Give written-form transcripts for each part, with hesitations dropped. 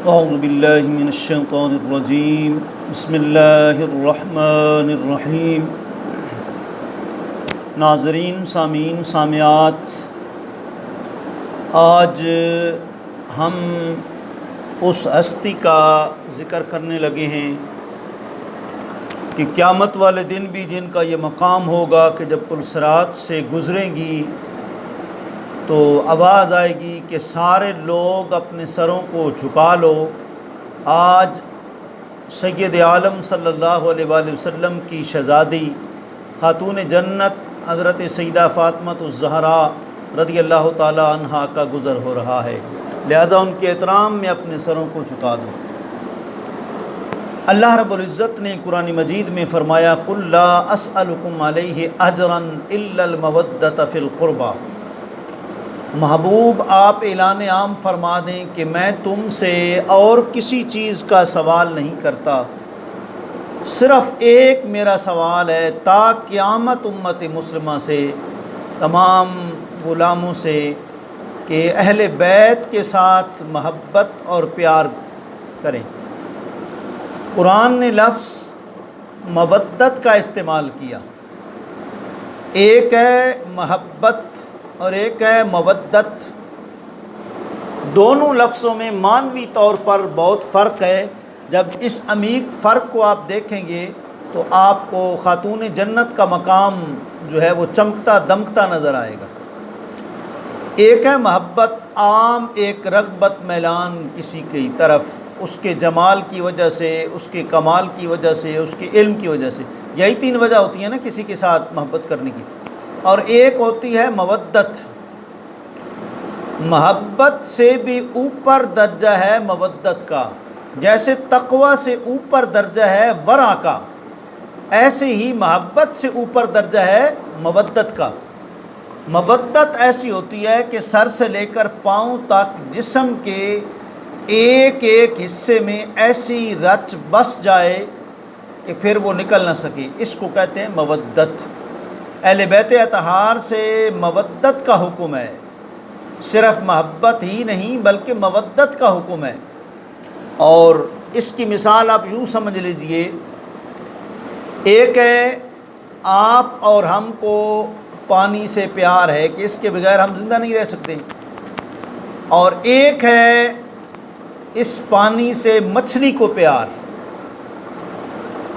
اعوذ باللہ من الشیطان الرجیم بسم اللہ الرحمن الرحیم۔ ناظرین، سامعین، سامعات، آج ہم اس ہستی کا ذکر کرنے لگے ہیں کہ قیامت والے دن بھی جن کا یہ مقام ہوگا کہ جب پل صراط سے گزریں گی تو آواز آئے گی کہ سارے لوگ اپنے سروں کو جھکا لو۔ آج سید عالم صلی اللہ علیہ وآلہ وسلم کی شہزادی خاتون جنت حضرت سیدہ فاطمہ الزہرا رضی اللہ تعالی عنہا کا گزر ہو رہا ہے، لہٰذا ان کے احترام میں اپنے سروں کو جھکا دو۔ اللہ رب العزت نے قرآن مجید میں فرمایا قُلْ لَا أَسْأَلُكُمْ عَلَيْهِ أَجْرًا إِلَّا الْمَوَدَّةَ فِي الْقُرْبَى۔ محبوب آپ اعلان عام فرما دیں کہ میں تم سے اور کسی چیز کا سوال نہیں کرتا، صرف ایک میرا سوال ہے تا قیامت امت مسلمہ سے، تمام غلاموں سے، کہ اہل بیت کے ساتھ محبت اور پیار کریں۔ قرآن نے لفظ مودت کا استعمال کیا، ایک ہے محبت اور ایک ہے مودت۔ دونوں لفظوں میں معنوی طور پر بہت فرق ہے۔ جب اس عمیق فرق کو آپ دیکھیں گے تو آپ کو خاتون جنت کا مقام جو ہے وہ چمکتا دمکتا نظر آئے گا۔ ایک ہے محبت عام، ایک رغبت میلان کسی کی طرف، اس کے جمال کی وجہ سے، اس کے کمال کی وجہ سے، اس کے علم کی وجہ سے، یہی تین وجہ ہوتی ہیں نا کسی کے ساتھ محبت کرنے کی۔ اور ایک ہوتی ہے مودت، محبت سے بھی اوپر درجہ ہے مودت کا، جیسے تقوی سے اوپر درجہ ہے ورع کا، ایسے ہی محبت سے اوپر درجہ ہے مودت کا۔ مودت ایسی ہوتی ہے کہ سر سے لے کر پاؤں تک جسم کے ایک ایک حصے میں ایسی رچ بس جائے کہ پھر وہ نکل نہ سکے، اس کو کہتے ہیں مودت۔ اہل بیت اطہار سے مودت کا حکم ہے، صرف محبت ہی نہیں بلکہ مودت کا حکم ہے۔ اور اس کی مثال آپ یوں سمجھ لیجئے، ایک ہے آپ اور ہم کو پانی سے پیار ہے کہ اس کے بغیر ہم زندہ نہیں رہ سکتے، اور ایک ہے اس پانی سے مچھلی کو پیار۔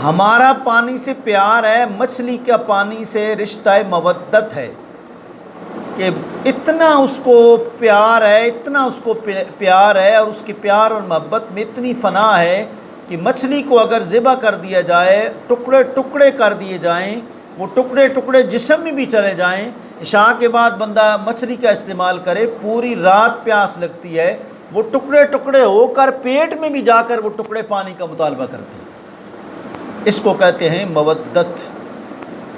ہمارا پانی سے پیار ہے، مچھلی کا پانی سے رشتہ مودت ہے کہ اتنا اس کو پیار ہے، اتنا اس کو پیار ہے، اور اس کے پیار اور محبت میں اتنی فنا ہے کہ مچھلی کو اگر ذبح کر دیا جائے، ٹکڑے ٹکڑے کر دیے جائیں، وہ ٹکڑے ٹکڑے جسم میں بھی چلے جائیں، عشاء کے بعد بندہ مچھلی کا استعمال کرے، پوری رات پیاس لگتی ہے، وہ ٹکڑے ٹکڑے ہو کر پیٹ میں بھی جا کر وہ ٹکڑے پانی کا مطالبہ کرتے ہیں، اس کو کہتے ہیں مودت۔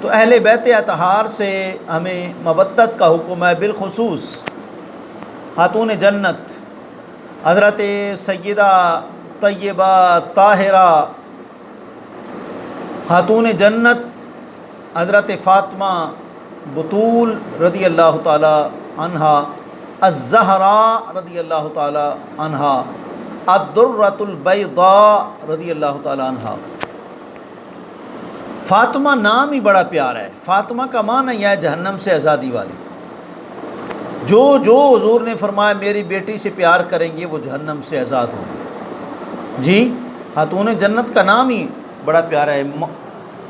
تو اہل بیت اطہار سے ہمیں مودت کا حکم ہے، بالخصوص خاتون جنت حضرت سیدہ طیبہ طاہرہ خاتون جنت حضرت فاطمہ بطول رضی اللہ تعالی عنہا، الزہراء رضی اللہ تعالی عنہا، الدرۃ البیضاء رضی اللہ تعالی عنہا۔ فاطمہ نام ہی بڑا پیارا ہے، فاطمہ کا معنی یہ ہے جہنم سے آزادی والی۔ جو حضور نے فرمایا میری بیٹی سے پیار کریں گے وہ جہنم سے آزاد ہوں گے۔ جی، خاتون جنت کا نام ہی بڑا پیارا ہے۔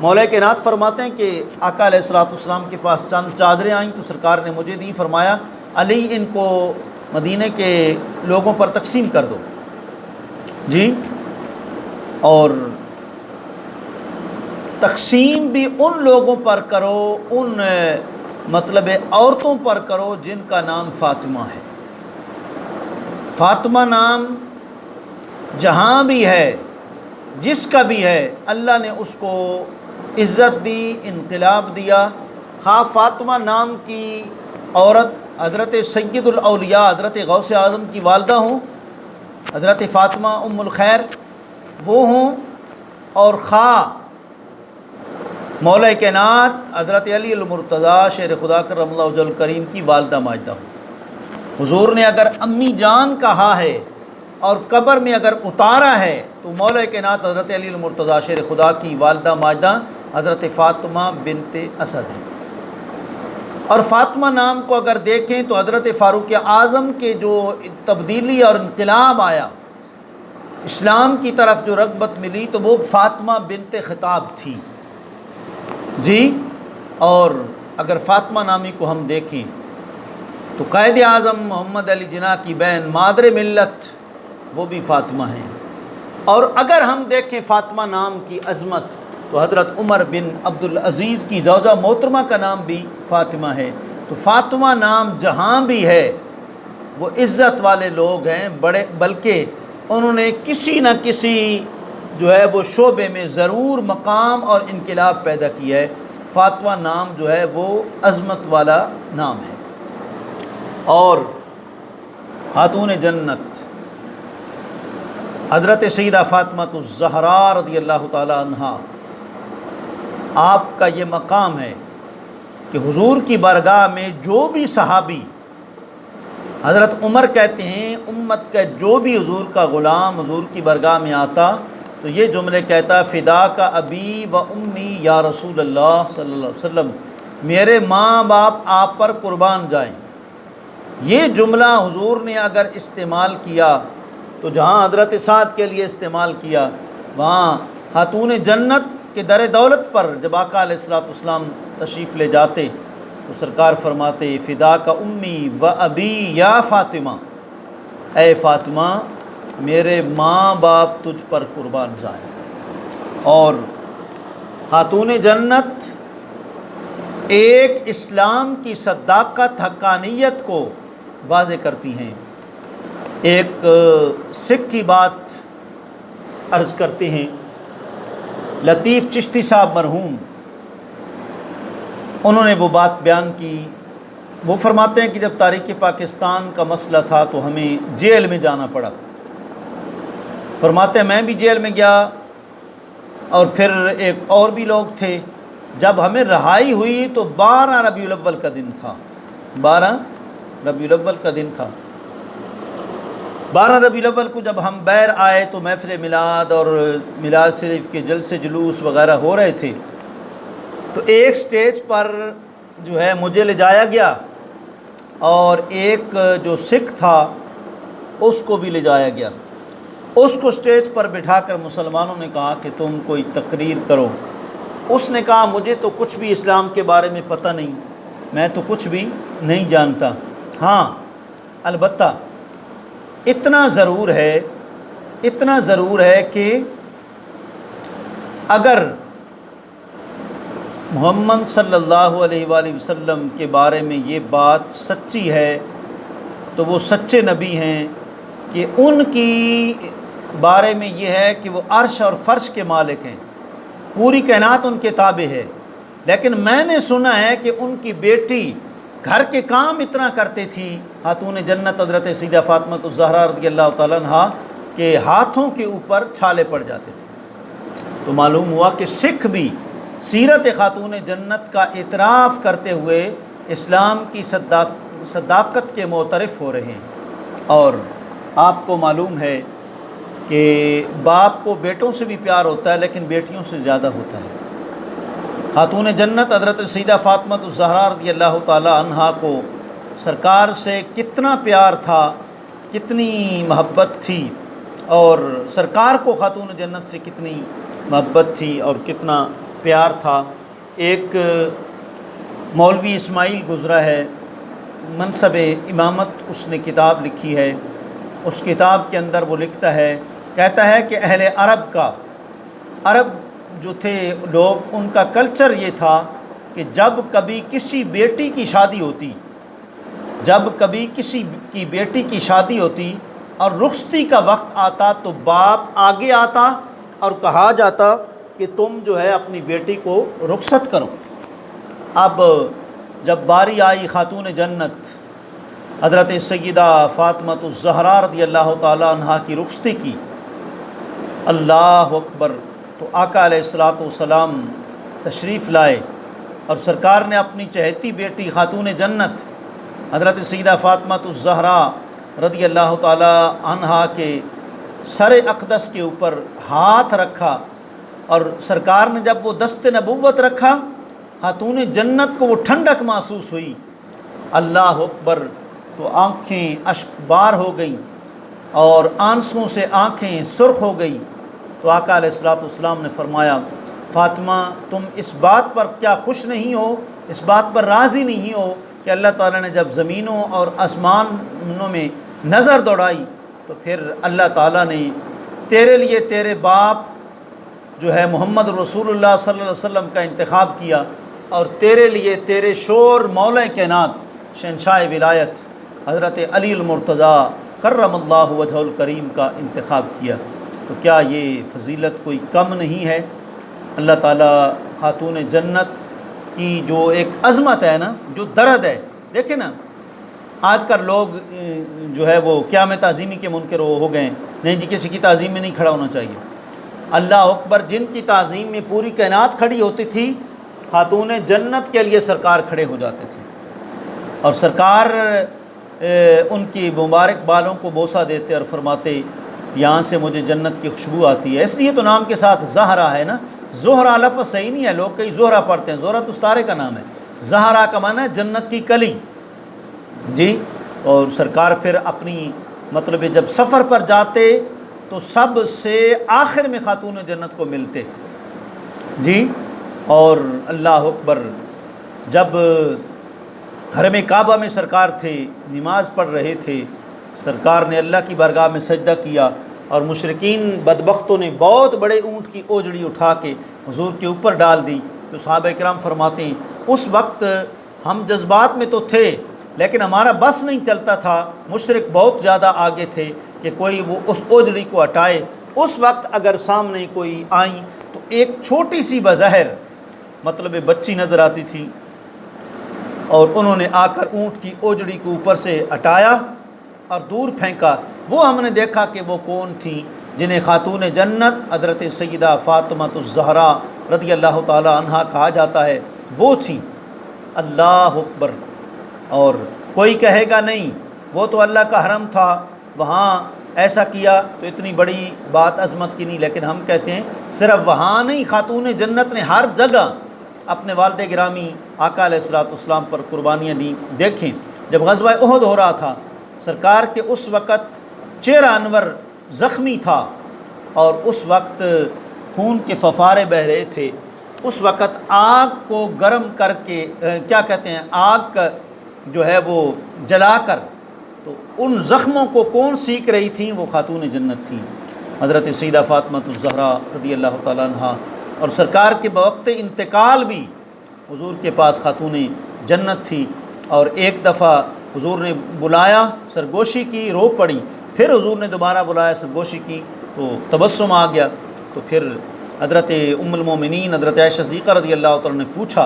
مولا کائنات فرماتے ہیں کہ آقا علیہ الصلوۃ والسلام کے پاس چند چادریں آئیں تو سرکار نے مجھے دی، فرمایا علی ان کو مدینہ کے لوگوں پر تقسیم کر دو۔ جی، اور تقسیم بھی ان لوگوں پر کرو، ان مطلب عورتوں پر کرو جن کا نام فاطمہ ہے۔ فاطمہ نام جہاں بھی ہے، جس کا بھی ہے، اللہ نے اس کو عزت دی، انقلاب دیا۔ خواہ فاطمہ نام کی عورت حضرت سید الاولیاء حضرت غوث اعظم کی والدہ ہوں، حضرت فاطمہ ام الخیر وہ ہوں، اور خواہ مولا کائنات حضرت علی المرتضیٰ شیر خدا کرم اللہ وجہ الکریم کی والدہ ماجدہ ہوں۔ حضور نے اگر امی جان کہا ہے اور قبر میں اگر اتارا ہے تو مولا کائنات حضرت علی المرتضیٰ شیر خدا کی والدہ ماجدہ حضرت فاطمہ بنت اسد ہیں۔ اور فاطمہ نام کو اگر دیکھیں تو حضرت فاروق اعظم کے جو تبدیلی اور انقلاب آیا، اسلام کی طرف جو رغبت ملی، تو وہ فاطمہ بنت خطاب تھی جی۔ اور اگر فاطمہ نامی کو ہم دیکھیں تو قائد اعظم محمد علی جناح کی بہن مادر ملت وہ بھی فاطمہ ہیں۔ اور اگر ہم دیکھیں فاطمہ نام کی عظمت تو حضرت عمر بن عبدالعزیز کی زوجہ محترمہ کا نام بھی فاطمہ ہے۔ تو فاطمہ نام جہاں بھی ہے وہ عزت والے لوگ ہیں بڑے، بلکہ انہوں نے کسی نہ کسی جو ہے وہ شعبے میں ضرور مقام اور انقلاب پیدا کیا ہے۔ فاطمہ نام جو ہے وہ عظمت والا نام ہے۔ اور خاتون جنت حضرت سیدہ فاطمہ الزہرا رضی اللہ تعالی عنہا، آپ کا یہ مقام ہے کہ حضور کی بارگاہ میں جو بھی صحابی، حضرت عمر کہتے ہیں امت کا جو بھی حضور کا غلام حضور کی بارگاہ میں آتا تو یہ جملے کہتا، فدا کا ابی و امی یا رسول اللہ صلی اللہ علیہ وسلم، میرے ماں باپ آپ پر قربان جائیں۔ یہ جملہ حضور نے اگر استعمال کیا تو جہاں حضرت سعد کے لیے استعمال کیا، وہاں خاتون جنت کے در دولت پر جب آقا علیہ الصلوۃ والسلام تشریف لے جاتے تو سرکار فرماتے، فدا کا امی و ابی یا فاطمہ، اے فاطمہ میرے ماں باپ تجھ پر قربان جائیں۔ اور خاتون جنت ایک اسلام کی صداقت حقانیت کو واضح کرتی ہیں۔ ایک سکھ کی بات عرض کرتے ہیں، لطیف چشتی صاحب مرحوم، انہوں نے وہ بات بیان کی۔ وہ فرماتے ہیں کہ جب تاریخ پاکستان کا مسئلہ تھا تو ہمیں جیل میں جانا پڑا۔ فرماتے ہیں میں بھی جیل میں گیا اور پھر ایک اور بھی لوگ تھے۔ جب ہمیں رہائی ہوئی تو 12 ربیع الاول کا دن تھا، 12 ربیع الاول کا دن تھا۔ 12 ربیع الاول کو جب ہم بیر آئے تو محفل میلاد اور میلاد شریف کے جلسے جلوس وغیرہ ہو رہے تھے، تو ایک سٹیج پر جو ہے مجھے لے جایا گیا اور ایک جو سکھ تھا اس کو بھی لے جایا گیا۔ اس کو سٹیج پر بٹھا کر مسلمانوں نے کہا کہ تم کوئی تقریر کرو۔ اس نے کہا مجھے تو کچھ بھی اسلام کے بارے میں پتہ نہیں، میں تو کچھ بھی نہیں جانتا۔ ہاں البتہ اتنا ضرور ہے کہ اگر محمد صلی اللہ علیہ وآلہ وسلم کے بارے میں یہ بات سچی ہے تو وہ سچے نبی ہیں، کہ ان کی بارے میں یہ ہے کہ وہ عرش اور فرش کے مالک ہیں، پوری کائنات ان کے تابع ہے۔ لیکن میں نے سنا ہے کہ ان کی بیٹی گھر کے کام اتنا کرتی تھی، خاتون جنت حضرت سیدہ فاطمہ الزہرا رضی اللہ تعالیٰ عنہا، کہ ہاتھوں کے اوپر چھالے پڑ جاتے تھے۔ تو معلوم ہوا کہ سکھ بھی سیرت خاتون جنت کا اعتراف کرتے ہوئے اسلام کی صداقت کے معترف ہو رہے ہیں۔ اور آپ کو معلوم ہے کہ باپ کو بیٹوں سے بھی پیار ہوتا ہے لیکن بیٹیوں سے زیادہ ہوتا ہے۔ خاتون جنت حضرت سیدہ فاطمہ الزہرا رضی اللہ تعالی عنہا کو سرکار سے کتنا پیار تھا، کتنی محبت تھی، اور سرکار کو خاتون جنت سے کتنی محبت تھی اور کتنا پیار تھا۔ ایک مولوی اسماعیل گزرا ہے، منصب امامت اس نے کتاب لکھی ہے۔ اس کتاب کے اندر وہ لکھتا ہے، کہتا ہے کہ اہل عرب جو تھے لوگ، ان کا کلچر یہ تھا کہ جب کبھی کسی بیٹی کی شادی ہوتی اور رخصتی کا وقت آتا تو باپ آگے آتا اور کہا جاتا کہ تم جو ہے اپنی بیٹی کو رخصت کرو۔ اب جب باری آئی خاتون جنت حضرت سیدہ فاطمہ الزہرا رضی اللہ تعالی عنہا کی رخصتی کی، اللہ اکبر، تو آقا علیہ الصلوۃ والسلام تشریف لائے اور سرکار نے اپنی چہیتی بیٹی خاتون جنت حضرت سیدہ فاطمہ الزہرا رضی اللہ تعالی عنہا کے سر اقدس کے اوپر ہاتھ رکھا، اور سرکار نے جب وہ دست نبوت رکھا، خاتون جنت کو وہ ٹھنڈک محسوس ہوئی، اللہ اکبر، تو آنکھیں اشک بار ہو گئیں اور آنسوؤں سے آنکھیں سرخ ہو گئی۔ تو آقا علیہ الصلوۃ والسلام نے فرمایا، فاطمہ تم اس بات پر کیا خوش نہیں ہو، اس بات پر راضی نہیں ہو کہ اللہ تعالیٰ نے جب زمینوں اور آسمانوں میں نظر دوڑائی تو پھر اللہ تعالیٰ نے تیرے لیے تیرے باپ جو ہے محمد رسول اللہ صلی اللہ علیہ وسلم کا انتخاب کیا، اور تیرے لیے تیرے شور مولا کائنات شہنشاہ ولایت حضرت علی المرتضیٰ کرم اللہ وجہ الکریم کا انتخاب کیا۔ تو کیا یہ فضیلت کوئی کم نہیں ہے؟ اللہ تعالیٰ خاتون جنت کی جو ایک عظمت ہے نا، جو درد ہے، دیکھیں نا آج کل لوگ جو ہے وہ قیام تعظیمی کے منکر ہو گئے ہیں، نہیں جی کسی کی تعظیم میں نہیں کھڑا ہونا چاہیے۔ اللہ اکبر، جن کی تعظیم میں پوری کائنات کھڑی ہوتی تھی، خاتون جنت کے لیے سرکار کھڑے ہو جاتے تھے، اور سرکار ان کی مبارک بالوں کو بوسہ دیتے اور فرماتے یہاں سے مجھے جنت کی خوشبو آتی ہے۔ اس لیے تو نام کے ساتھ زہرا ہے نا، زہرا لفظ صحیح نہیں ہے، لوگ کئی زہرا پڑھتے ہیں، زہرا تو ستارے کا نام ہے، زہرا کا معنی ہے جنت کی کلی جی۔ اور سرکار پھر اپنی مطلب جب سفر پر جاتے تو سب سے آخر میں خاتون جنت کو ملتے جی۔ اور اللہ اکبر، جب حرم کعبہ میں سرکار تھے، نماز پڑھ رہے تھے، سرکار نے اللہ کی بارگاہ میں سجدہ کیا، اور مشرکین بدبختوں نے بہت بڑے اونٹ کی اوجڑی اٹھا کے حضور کے اوپر ڈال دی۔ تو صحابہ کرام فرماتے ہیں اس وقت ہم جذبات میں تو تھے لیکن ہمارا بس نہیں چلتا تھا، مشرک بہت زیادہ آگے تھے کہ کوئی وہ اس اوجڑی کو ہٹائے۔ اس وقت اگر سامنے کوئی آئیں تو ایک چھوٹی سی بظاہر مطلب بچی نظر آتی تھی، اور انہوں نے آ کر اونٹ کی اوجڑی کو اوپر سے ہٹایا اور دور پھینکا۔ وہ ہم نے دیکھا کہ وہ کون تھیں، جنہیں خاتون جنت حضرت سیدہ فاطمہ الزہرا رضی اللہ تعالی عنہا کہا جاتا ہے، وہ تھیں۔ اللہ اکبر۔ اور کوئی کہے گا نہیں وہ تو اللہ کا حرم تھا، وہاں ایسا کیا تو اتنی بڑی بات عظمت کی نہیں، لیکن ہم کہتے ہیں صرف وہاں نہیں، خاتون جنت نے ہر جگہ اپنے والد گرامی آقا علیہ الصلوۃ والسلام پر قربانیاں دیں۔ دیکھیں جب غزوہ احد ہو رہا تھا، سرکار کے اس وقت چہرہ انور زخمی تھا اور اس وقت خون کے ففارے بہہ رہے تھے، اس وقت آگ کو گرم کر کے کیا کہتے ہیں، آگ کا جو ہے وہ جلا کر، تو ان زخموں کو کون سیکھ رہی تھیں؟ وہ خاتون جنت تھیں، حضرت سیدہ فاطمہ الزہرا رضی اللہ تعالیٰ عنہا۔ اور سرکار کے بوقت انتقال بھی حضور کے پاس خاتون جنت تھی، اور ایک دفعہ حضور نے بلایا، سرگوشی کی، رو پڑی، پھر حضور نے دوبارہ بلایا، سرگوشی کی، تو تبسم آ گیا۔ تو پھر حضرت ام المومنین حضرت عائشہ صدیقہ رضی اللہ تعالیٰ نے پوچھا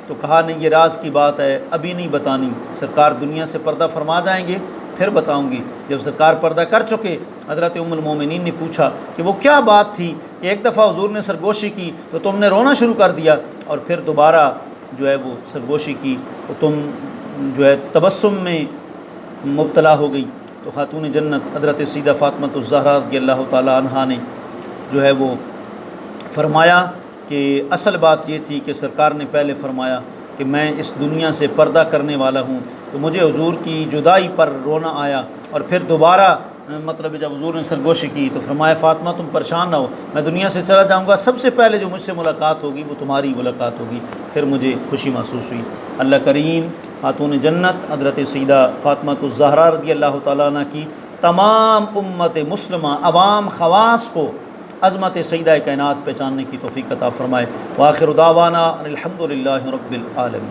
تو کہا نہیں یہ راز کی بات ہے، ابھی نہیں بتانی، سرکار دنیا سے پردہ فرما جائیں گے پھر بتاؤں گی۔ جب سرکار پردہ کر چکے، حضرت ام المومنین نے پوچھا کہ وہ کیا بات تھی کہ ایک دفعہ حضور نے سرگوشی کی تو تم نے رونا شروع کر دیا، اور پھر دوبارہ جو ہے وہ سرگوشی کی تو تم جو ہے تبسم میں مبتلا ہو گئی۔ تو خاتون جنت حضرت سیدہ فاطمہ الزہرا رضی اللہ تعالی عنہا نے جو ہے وہ فرمایا کہ اصل بات یہ تھی کہ سرکار نے پہلے فرمایا کہ میں اس دنیا سے پردہ کرنے والا ہوں، تو مجھے حضور کی جدائی پر رونا آیا، اور پھر دوبارہ مطلب جب حضور نے سرگوشی کی تو فرمایا فاطمہ تم پریشان نہ ہو، میں دنیا سے چلا جاؤں گا، سب سے پہلے جو مجھ سے ملاقات ہوگی وہ تمہاری ملاقات ہوگی۔ پھر مجھے خوشی محسوس ہوئی۔ اللہ کریم خاتون جنت حضرت سیدہ فاطمہ الزہرا رضی اللہ تعالیٰ عنہ کی تمام امت مسلمہ عوام خواص کو عظمت سیدہ کائنات پہچاننے کی توفیق عطا فرمائے۔ وآخر دعوانا الحمد للہ رب العالمین۔